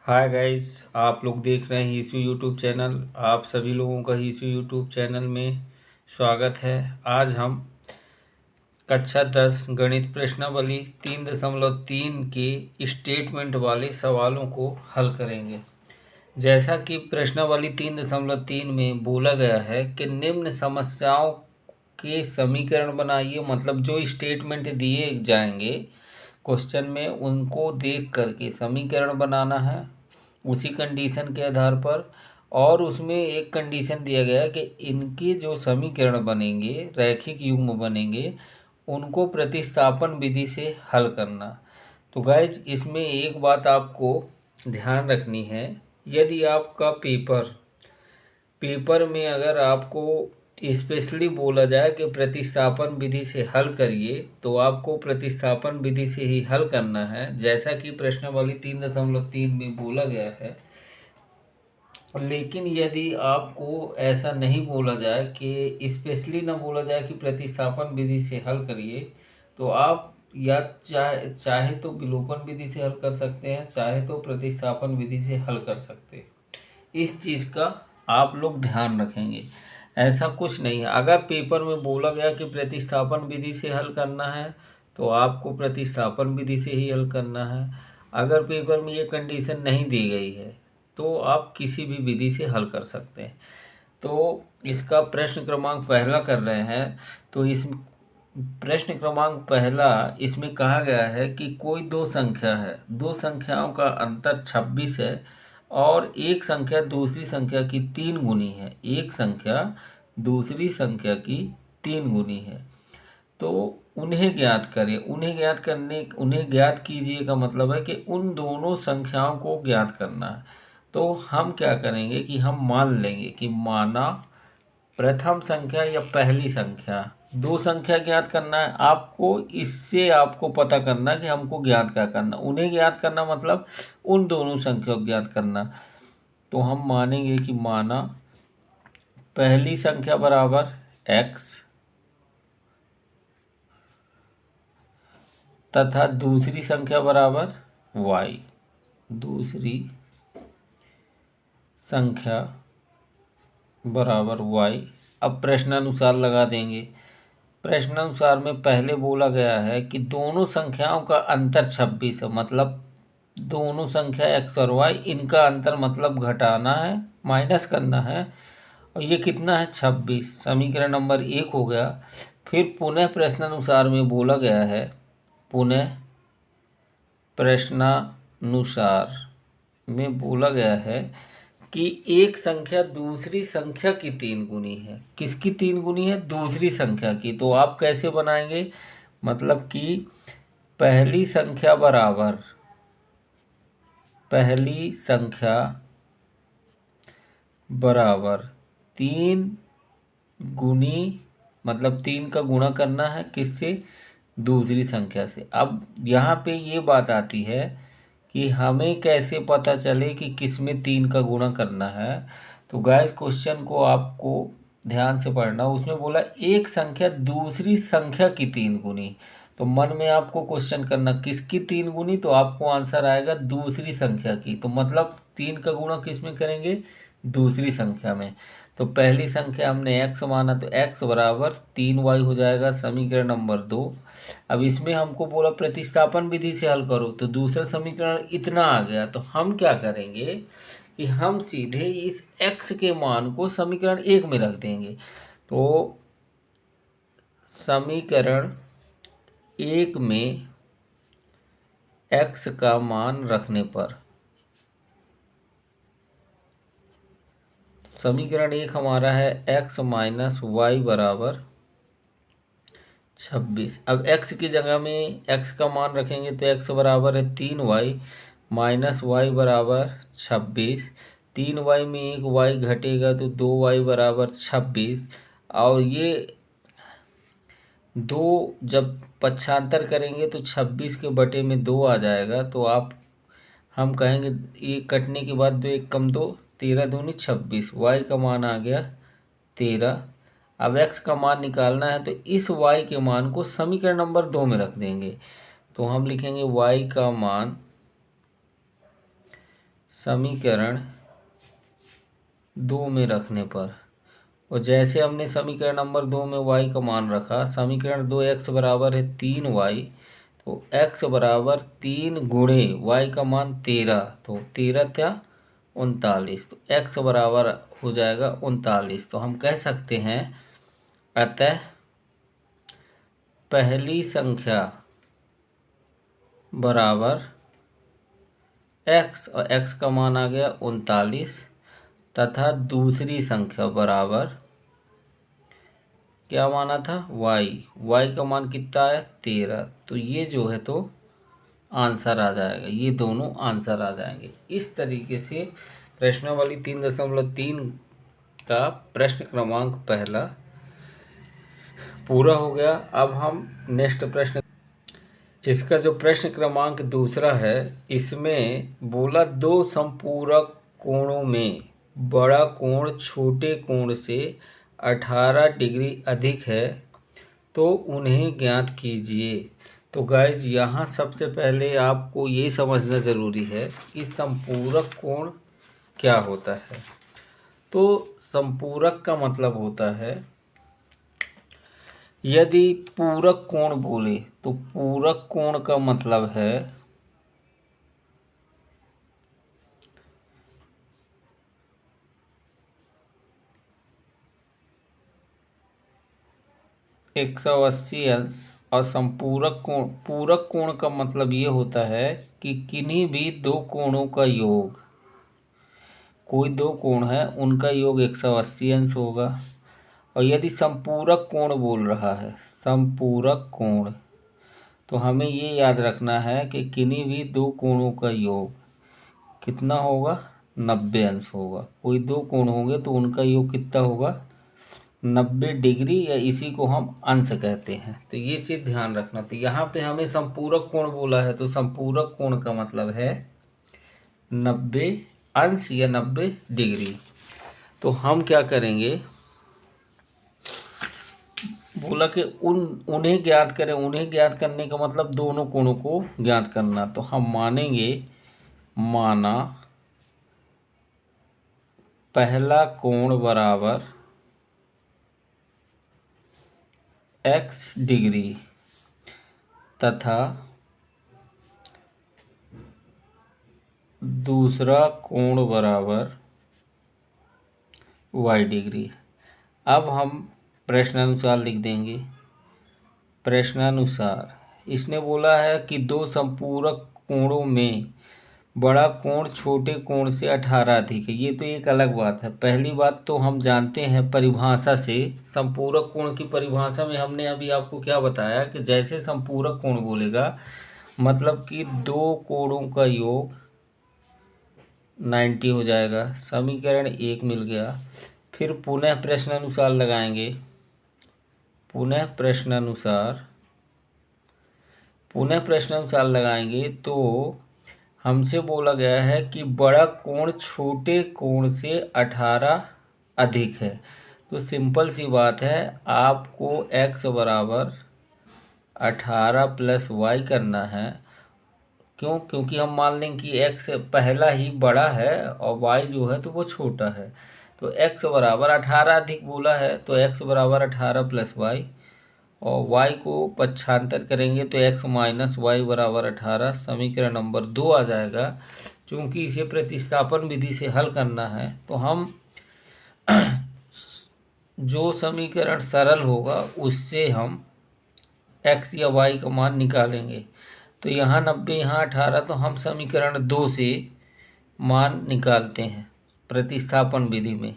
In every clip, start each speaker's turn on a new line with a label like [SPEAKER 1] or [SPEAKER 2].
[SPEAKER 1] Hi guys, आप लोग देख रहे हैं हीसू यूट्यूब चैनल। आप सभी लोगों का हीसू यूट्यूब चैनल में स्वागत है। आज हम कक्षा 10 गणित प्रश्नावली 3.3 के स्टेटमेंट वाले सवालों को हल करेंगे। जैसा कि प्रश्नावली 3.3 में बोला गया है कि निम्न समस्याओं के समीकरण बनाइए, मतलब जो स्टेटमेंट दिए जाएंगे क्वेश्चन में उनको देख करके समीकरण बनाना है उसी कंडीशन के आधार पर। और उसमें एक कंडीशन दिया गया है कि इनके जो समीकरण बनेंगे, रैखिक युग्म बनेंगे, उनको प्रतिस्थापन विधि से हल करना। तो गाइज, इसमें एक बात आपको ध्यान रखनी है। यदि आपका पेपर में अगर आपको स्पेशली बोला जाए कि प्रतिस्थापन विधि से हल करिए, तो आपको प्रतिस्थापन विधि से ही हल करना है, जैसा कि प्रश्नावली 3.3 में बोला गया है। लेकिन यदि आपको ऐसा नहीं बोला जाए कि स्पेशली ना बोला जाए कि प्रतिस्थापन विधि से हल करिए, तो आप या चाहे तो विलोपन विधि से हल कर सकते हैं, चाहे तो प्रतिस्थापन विधि से हल कर सकते हैं। इस चीज़ का आप लोग ध्यान रखेंगे। ऐसा कुछ नहीं है। अगर पेपर में बोला गया कि प्रतिस्थापन विधि से हल करना है, तो आपको प्रतिस्थापन विधि से ही हल करना है। अगर पेपर में ये कंडीशन नहीं दी गई है, तो आप किसी भी विधि से हल कर सकते हैं। तो इसका प्रश्न क्रमांक पहला कर रहे हैं। तो इस प्रश्न क्रमांक पहला इसमें कहा गया है कि कोई दो संख्या है, दो संख्याओं का अंतर 26 है और एक संख्या दूसरी संख्या की 3 गुनी है। एक संख्या दूसरी संख्या की 3 गुनी है। तो उन्हें ज्ञात करें। उन्हें ज्ञात कीजिए का मतलब है कि उन दोनों संख्याओं को ज्ञात करना है। तो हम क्या करेंगे कि हम मान लेंगे कि माना प्रथम संख्या या पहली संख्या, दो संख्या ज्ञात करना है आपको। इससे आपको पता करना कि हमको ज्ञात क्या करना, उन्हें ज्ञात करना मतलब उन दोनों संख्या को ज्ञात करना। तो हम मानेंगे कि माना पहली संख्या बराबर x तथा दूसरी संख्या बराबर y। दूसरी संख्या बराबर y। अब प्रश्नानुसार लगा देंगे। प्रश्नानुसार में पहले बोला गया है कि दोनों संख्याओं का अंतर 26 है, मतलब दोनों संख्या x और y, इनका अंतर मतलब घटाना है, माइनस करना है। और ये कितना है? 26। समीकरण नंबर 1 हो गया। फिर पुनः प्रश्नानुसार में बोला गया है, पुनः प्रश्नानुसार में बोला गया है कि एक संख्या दूसरी संख्या की 3 गुनी है। किसकी 3 गुनी है? दूसरी संख्या की। तो आप कैसे बनाएंगे? मतलब कि पहली संख्या बराबर पहली संख्या बराबर 3 गुनी, मतलब 3 का गुणा करना है किससे? दूसरी संख्या से। अब यहाँ पे ये बात आती है कि हमें कैसे पता चले कि किस में 3 का गुणा करना है। तो गाइस, क्वेश्चन को आपको ध्यान से पढ़ना। उसमें बोला एक संख्या दूसरी संख्या की 3 गुनी। तो मन में आपको क्वेश्चन करना किसकी 3 गुनी, तो आपको आंसर आएगा दूसरी संख्या की। तो मतलब 3 का गुणा किस में करेंगे? दूसरी संख्या में। तो पहली संख्या हमने x माना, तो x बराबर 3y हो जाएगा, समीकरण नंबर 2। अब इसमें हमको बोला प्रतिस्थापन विधि से हल करो, तो दूसरा समीकरण इतना आ गया। तो हम क्या करेंगे कि हम सीधे इस x के मान को समीकरण 1 में रख देंगे। तो समीकरण 1 में x का मान रखने पर समीकरण 1 हमारा है x माइनस वाई बराबर 26। अब x की जगह में x का मान रखेंगे तो x बराबर है 3y माइनस वाई बराबर 26। 3y में एक y घटेगा तो 2y बराबर 26। और ये दो जब पक्षांतर करेंगे तो 26 के बटे में 2 आ जाएगा। तो हम कहेंगे ये कटने के बाद 2 1 कम 2, 13 दूनी 26। y का मान आ गया 13। अब x का मान निकालना है, तो इस y के मान को समीकरण नंबर 2 में रख देंगे। तो हम लिखेंगे y का मान समीकरण 2 में रखने पर, और जैसे हमने समीकरण नंबर 2 में y का मान रखा, समीकरण 2 x बराबर है 3y, तो x बराबर 3 गुणे y का मान 13, तो 13 क्या 39, तो x बराबर हो जाएगा 39। तो हम कह सकते हैं अतः पहली संख्या बराबर x, और x का मान आ गया 39, तथा दूसरी संख्या बराबर क्या माना था y का मान कितना है 13, तो ये जो है तो आंसर आ जाएगा, ये दोनों आंसर आ जाएंगे। इस तरीके से प्रश्नावली 3.3 का प्रश्न क्रमांक पहला पूरा हो गया। अब हम नेक्स्ट प्रश्न, इसका जो प्रश्न क्रमांक दूसरा है, इसमें बोला दो संपूरक कोणों में बड़ा कोण छोटे कोण से 18 डिग्री अधिक है, तो उन्हें ज्ञात कीजिए। तो गाइज यहाँ सबसे पहले आपको ये समझना ज़रूरी है कि संपूरक कोण क्या होता है। तो संपूरक का मतलब होता है, यदि पूरक कोण बोले तो पूरक कोण का मतलब है एक 180 अंश, और संपूरक कोण, पूरक कोण का मतलब ये होता है कि किन्हीं भी दो कोणों का योग, कोई दो कोण है उनका योग 180 अंश होगा। और यदि संपूरक कोण बोल रहा है, संपूरक कोण, तो हमें ये याद रखना है कि किन्हीं भी दो कोणों का योग कितना होगा 90 अंश होगा। कोई दो कोण होंगे तो उनका योग कितना होगा 90 डिग्री, या इसी को हम अंश कहते हैं। तो ये चीज़ ध्यान रखना। तो यहाँ पे हमें संपूरक कोण बोला है, तो संपूरक कोण का मतलब है 90 अंश या 90 डिग्री। तो हम क्या करेंगे, बोला कि उन्हें ज्ञात करें। उन्हें ज्ञात करने का मतलब दोनों कोणों को ज्ञात करना। तो हम मानेंगे, माना पहला कोण बराबर x डिग्री तथा दूसरा कोण बराबर y डिग्री। अब हम प्रश्नानुसार लिख देंगे। प्रश्नानुसार इसने बोला है कि दो संपूरक कोणों में बड़ा कोण छोटे कोण से 18 अधिक है। ये तो एक अलग बात है। पहली बात तो हम जानते हैं परिभाषा से, संपूरक कोण की परिभाषा में हमने अभी आपको क्या बताया कि जैसे संपूरक कोण बोलेगा मतलब कि दो कोणों का योग 90 हो जाएगा। समीकरण 1 मिल गया। फिर पुनः प्रश्नानुसार लगाएंगे। पुनः प्रश्नानुसार लगाएंगे तो हमसे बोला गया है कि बड़ा कोण छोटे कोण से 18 अधिक है। तो सिंपल सी बात है, आपको x बराबर 18 प्लस y करना है। क्यों? क्योंकि हम मान लें कि x पहला ही बड़ा है और y जो है तो वो छोटा है। तो x बराबर 18 अधिक बोला है, तो x बराबर 18 प्लस y, और y को पक्षांतर करेंगे तो x माइनस वाई बराबर 18। समीकरण नंबर 2 आ जाएगा। चूँकि इसे प्रतिस्थापन विधि से हल करना है, तो हम जो समीकरण सरल होगा उससे हम x या y का मान निकालेंगे। तो यहाँ 90, यहाँ 18, तो हम समीकरण 2 से मान निकालते हैं प्रतिस्थापन विधि में।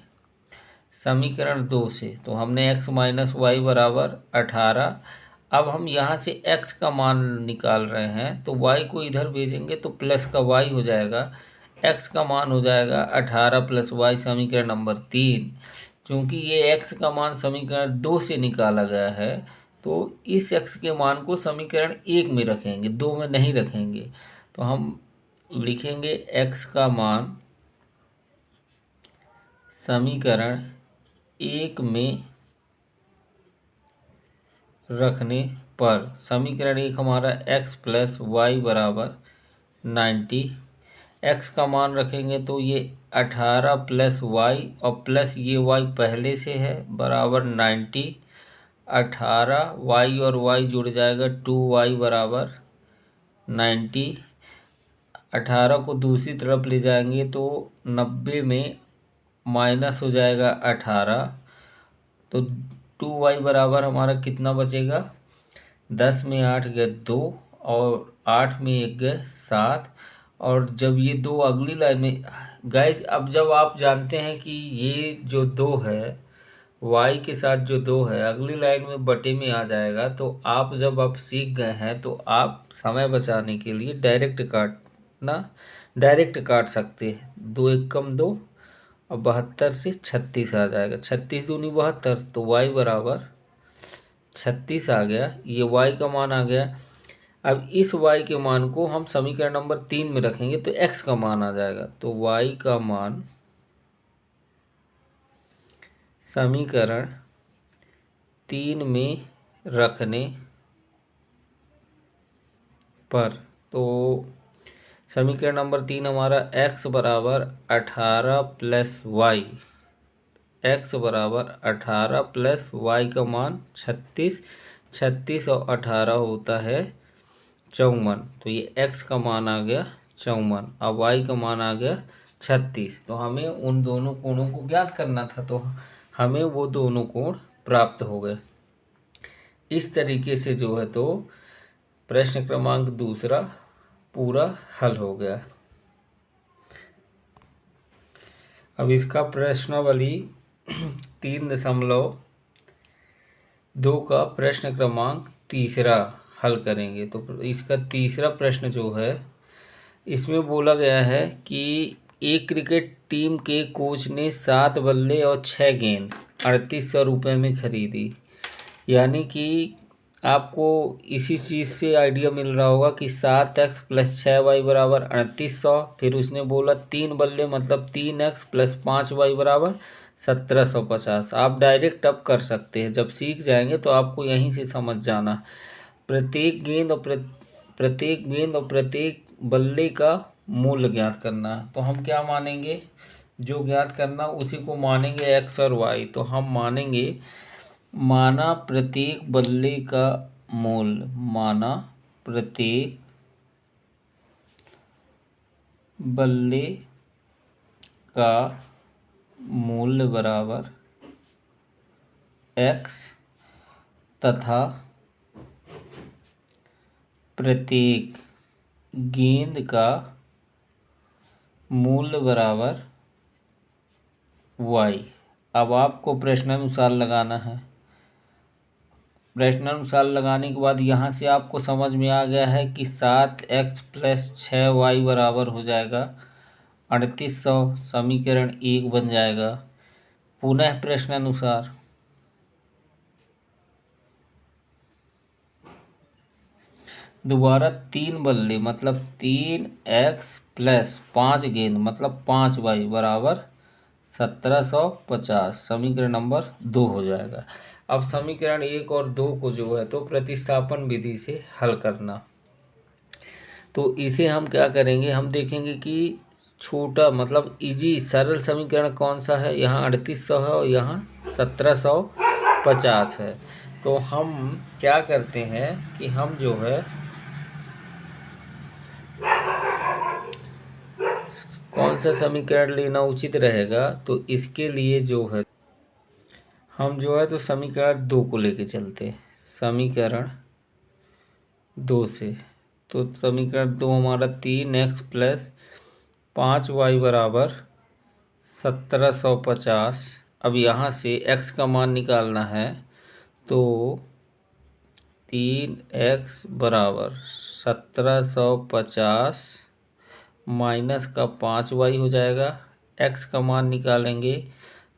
[SPEAKER 1] समीकरण 2 से तो हमने x माइनस वाई बराबर 18। अब हम यहाँ से x का मान निकाल रहे हैं, तो y को इधर भेजेंगे तो प्लस का y हो जाएगा। x का मान हो जाएगा 18 प्लस y, समीकरण नंबर 3। क्योंकि ये x का मान समीकरण 2 से निकाला गया है, तो इस x के मान को समीकरण 1 में रखेंगे, 2 में नहीं रखेंगे। तो हम लिखेंगे x का मान समीकरण 1 में रखने पर, समीकरण 1 हमारा x प्लस वाई बराबर 90, एक्स का मान रखेंगे तो ये 18 प्लस वाई और प्लस ये वाई पहले से है बराबर 90। 18 वाई और वाई जुड़ जाएगा 2y बराबर 90। 18 को दूसरी तरफ ले जाएंगे तो 90 में माइनस हो जाएगा 18, तो 2y बराबर हमारा कितना बचेगा, 10 में 8 गए 2 और 8 में 1 गए 7। और जब ये दो अगली लाइन में गाइज, अब जब आप जानते हैं कि ये जो 2 है y के साथ जो 2 है अगली लाइन में बटे में आ जाएगा, तो आप जब आप सीख गए हैं तो आप समय बचाने के लिए डायरेक्ट काट सकते हैं। 2 एक कम 2 और 72 से 36 आ जाएगा, 36 दूनी 72, तो y बराबर 36 आ गया। ये y का मान आ गया। अब इस y के मान को हम समीकरण नंबर 3 में रखेंगे तो x का मान आ जाएगा, तो y का मान समीकरण 3 में रखने पर, तो समीकरण नंबर 3 हमारा x बराबर 18 प्लस वाई, x बराबर 18 प्लस वाई का मान 36, 36 और 18 होता है 54, तो ये x का मान आ गया 54 और y का मान आ गया 36। तो हमें उन दोनों कोणों को ज्ञात करना था, तो हमें वो दोनों कोण प्राप्त हो गए। इस तरीके से जो है तो प्रश्न क्रमांक दूसरा पूरा हल हो गया। अब इसका प्रश्नावली 3.2 का प्रश्न क्रमांक तीसरा हल करेंगे। तो इसका तीसरा प्रश्न जो है इसमें बोला गया है कि एक क्रिकेट टीम के कोच ने 7 बल्ले और 6 गेंद 3800 रुपये में खरीदी। यानी कि आपको इसी चीज़ से आइडिया मिल रहा होगा कि 7x प्लस 6y बराबर 3800, फिर उसने बोला 3 बल्ले मतलब 3x प्लस 5y बराबर 1750। आप डायरेक्ट अब कर सकते हैं, जब सीख जाएंगे तो आपको यहीं से समझ जाना। प्रत्येक गेंद और प्रत्येक बल्ले का मूल्य ज्ञात करना है। तो हम क्या मानेंगे, जो ज्ञात करना उसी को मानेंगे x और y। तो हम मानेंगे माना प्रत्येक बल्ले का मूल्य, माना प्रत्येक बल्ले का मूल्य बराबर x तथा प्रत्येक गेंद का मूल्य बराबर y। अब आपको प्रश्नानुसार लगाना है। प्रश्नानुसार लगाने के बाद यहाँ से आपको समझ में आ गया है कि 7x प्लस 6y बराबर हो जाएगा 3800, समीकरण 1 बन जाएगा। पुनः प्रश्नानुसार दोबारा 3 बल्ले मतलब 3x प्लस 5 गेंद मतलब 5y बराबर 1750, समीकरण नंबर 2 हो जाएगा। अब समीकरण 1 और 2 को जो है तो प्रतिस्थापन विधि से हल करना। तो इसे हम क्या करेंगे, हम देखेंगे कि छोटा मतलब इजी सरल समीकरण कौन सा है। यहाँ 3800 है और यहाँ 1750 है। तो हम क्या करते हैं कि हम जो है कौन सा समीकरण लेना उचित रहेगा, तो इसके लिए जो है हम जो है तो समीकरण 2 को लेके चलते हैं। समीकरण 2 से तो समीकरण 2 हमारा 3x प्लस 5y बराबर 1750। अब यहाँ से x का मान निकालना है, तो 3x बराबर 1750 माइनस का 5y हो जाएगा। x का मान निकालेंगे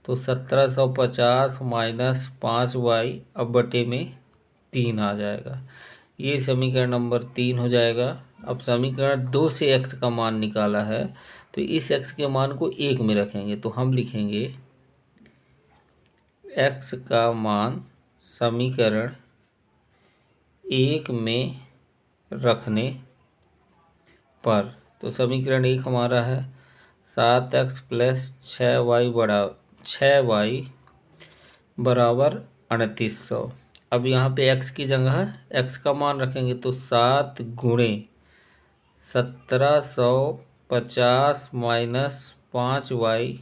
[SPEAKER 1] तो 1750 माइनस 5y अब बटे में 3 आ जाएगा। ये समीकरण नंबर 3 हो जाएगा। अब समीकरण 2 से x का मान निकाला है, तो इस x के मान को 1 में रखेंगे। तो हम लिखेंगे x का मान समीकरण 1 में रखने पर, तो समीकरण 1 हमारा है 7x प्लस 6y बराबर 3800। अब यहाँ पे x की जगह x का मान रखेंगे तो 7 गुणे 1750 माइनस 5y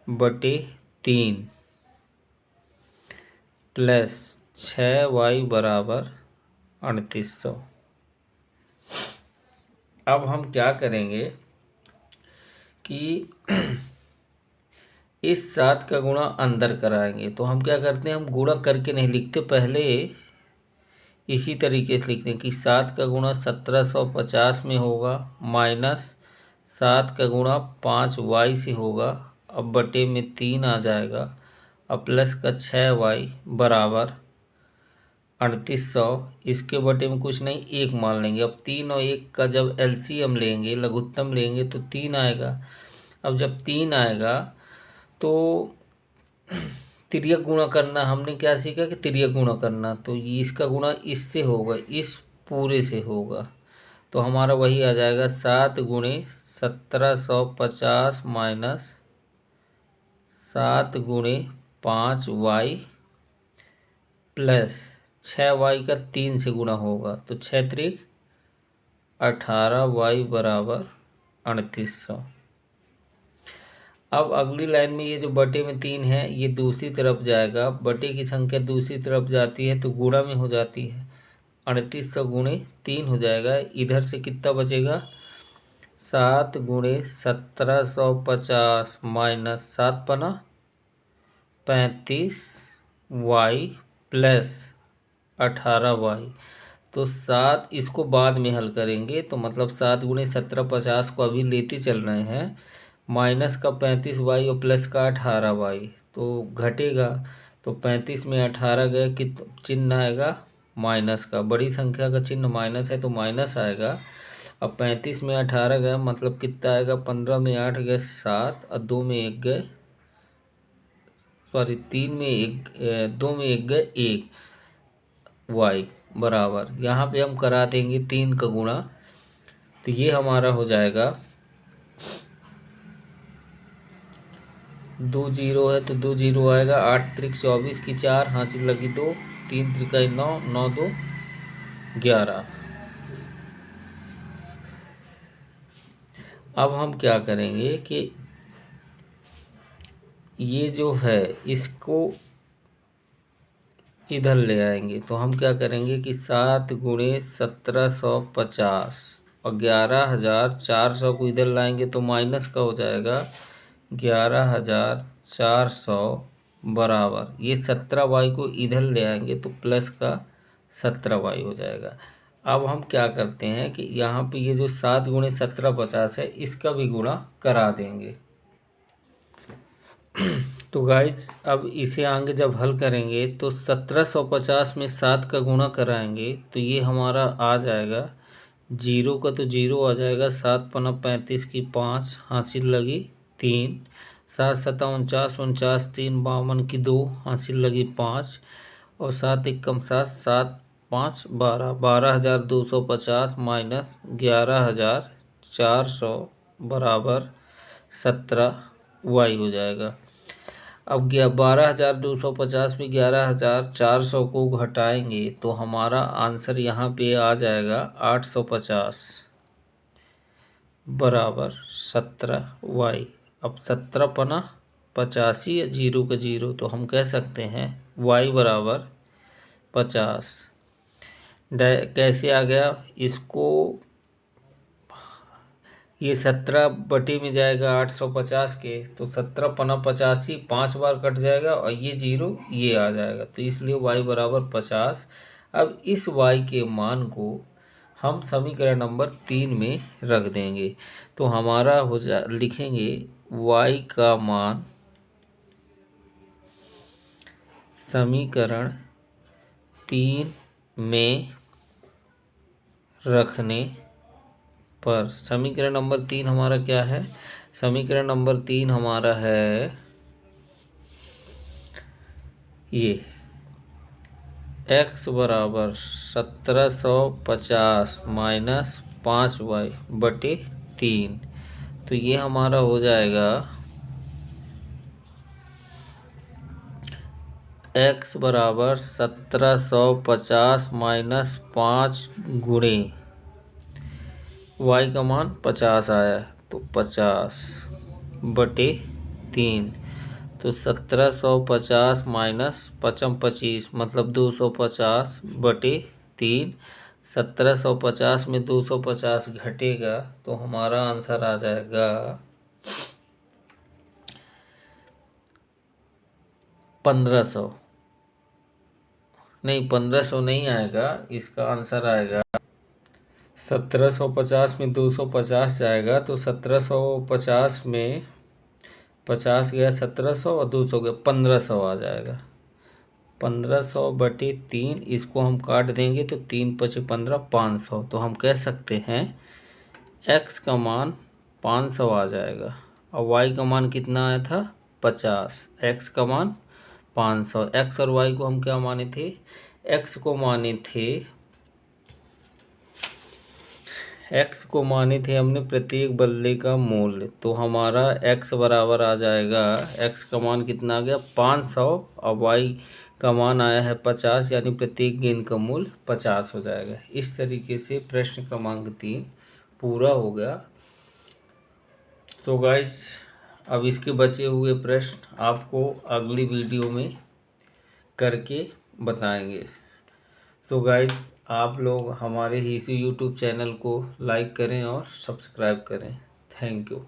[SPEAKER 1] बटे 3 प्लस 6y बराबर 3800। अब हम क्या करेंगे कि इस 7 का गुणा अंदर कराएंगे। तो हम क्या करते हैं, हम गुणा करके नहीं लिखते, पहले इसी तरीके से लिखते हैं कि 7 का गुणा 1750 में होगा माइनस 7 का गुणा 5y से होगा, अब बटे में 3 आ जाएगा, अब प्लस का 6y बराबर 3800। इसके बटे में कुछ नहीं, 1 मान लेंगे। अब 3 और 1 का जब एलसीएम लेंगे, लघुत्तम लेंगे तो 3 आएगा। अब जब 3 आएगा तो तिर्यक गुणा करना, हमने क्या सीखा कि तिर्यक गुणा करना, तो ये इसका गुणा इससे होगा, इस पूरे से होगा, तो हमारा वही आ जाएगा 7 गुणे 1750 माइनस 7 गुणे 5y प्लस 6y का 3 से गुणा होगा, तो 6 त्रिक 18y बराबर 3800। अब अगली लाइन में ये जो बटे में 3 है ये दूसरी तरफ जाएगा, बटे की संख्या दूसरी तरफ जाती है तो गुणा में हो जाती है, 3800 गुणे 3 हो जाएगा। इधर से कितना बचेगा, 7 गुणे 1750 माइनस 7 पना 35y प्लस 18y, तो 7 इसको बाद में हल करेंगे, तो मतलब 7 गुणे 1750 को अभी लेते चल रहे हैं, माइनस का 35y और प्लस का 18y, तो घटेगा, तो 35 में 18 गए, कित चिन्ह आएगा माइनस का, बड़ी संख्या का चिन्ह माइनस है तो माइनस आएगा। अब 35 में 18 गए मतलब कितना आएगा, 15 में 8 गए 7 और 2 में 1 गए, सॉरी 3 में 1, 2 में 1 गए 1 y बराबर, यहाँ पे हम करा देंगे 3 का गुणा, तो ये हमारा हो जाएगा 2 जीरो है तो 2 जीरो आएगा, 8 त्रिक 24 की 4 हासिल लगी 2, 3 त्रिकाई 9, 9 2 11। अब हम क्या करेंगे कि ये जो है इसको इधर ले आएंगे, तो हम क्या करेंगे कि 7 गुणे 1750 और 11400 को इधर लाएंगे तो माइनस का हो जाएगा 11400 बराबर, ये 17y को इधर ले आएंगे तो प्लस का 17y हो जाएगा। अब हम क्या करते हैं कि यहाँ पे ये जो 7 गुणे 1750 है इसका भी गुणा करा देंगे। तो गाइज अब इसे आगे जब हल करेंगे तो 1750 में 7 का गुणा कराएंगे तो ये हमारा आ जाएगा, जीरो का तो जीरो आ जाएगा, 7 पना 35 की 5 हासिल लगी 3, 7 सता 49, 49 3 52 की 2 हासिल लगी 5 और 7 एक कम 7, 7 5 12, 12250 माइनस 11400 बराबर 17y हो जाएगा। अब 12250 में 11400 को घटाएंगे तो हमारा आंसर यहाँ पे आ जाएगा 850 बराबर 17y। अब 17 पना 85 या जीरो का जीरो, तो हम कह सकते हैं y बराबर 50। कैसे आ गया, इसको ये 17 बटे में जाएगा 850 के, तो 17 पना 85 5 बार कट जाएगा और ये जीरो ये आ जाएगा, तो इसलिए y बराबर 50। अब इस y के मान को हम समीकरण नंबर 3 में रख देंगे, तो हमारा लिखेंगे y का मान समीकरण 3 में रखने पर, समीकरण नंबर 3 हमारा क्या है, समीकरण नंबर 3 हमारा है ये x बराबर 1750 माइनस 5y बटे 3। तो ये हमारा हो जाएगा x बराबर 1750 माइनस 5 गुणे y का मान 50 आया, तो 50/3। तो 1750 माइनस 25 मतलब 250/3। 1750 में 250 घटेगा तो हमारा आंसर आ जाएगा 1500। नहीं, 1500 नहीं आएगा, इसका आंसर आएगा 1750 में 250 जाएगा तो 1750 में 50 गया, 1700 और 200 गया, 1500 आ जाएगा। 1500/3 इसको हम काट देंगे तो 3×5 = 500। तो हम कह सकते हैं x का मान 500 आ जाएगा और y का मान कितना आया था 50। x का मान 500। x और y को हम क्या माने थे, x को माने थे हमने प्रत्येक बल्ले का मूल्य। तो हमारा x बराबर आ जाएगा, x का मान कितना आ गया 500 और y का मान आया है 50, यानी प्रत्येक गेंद का मूल्य 50 हो जाएगा। इस तरीके से प्रश्न क्रमांक 3 पूरा हो गया। सो गाइस, अब इसके बचे हुए प्रश्न आपको अगली वीडियो में करके बताएंगे। तो गाइस, आप लोग हमारे ही इसी यूट्यूब चैनल को लाइक करें और सब्सक्राइब करें। Thank you.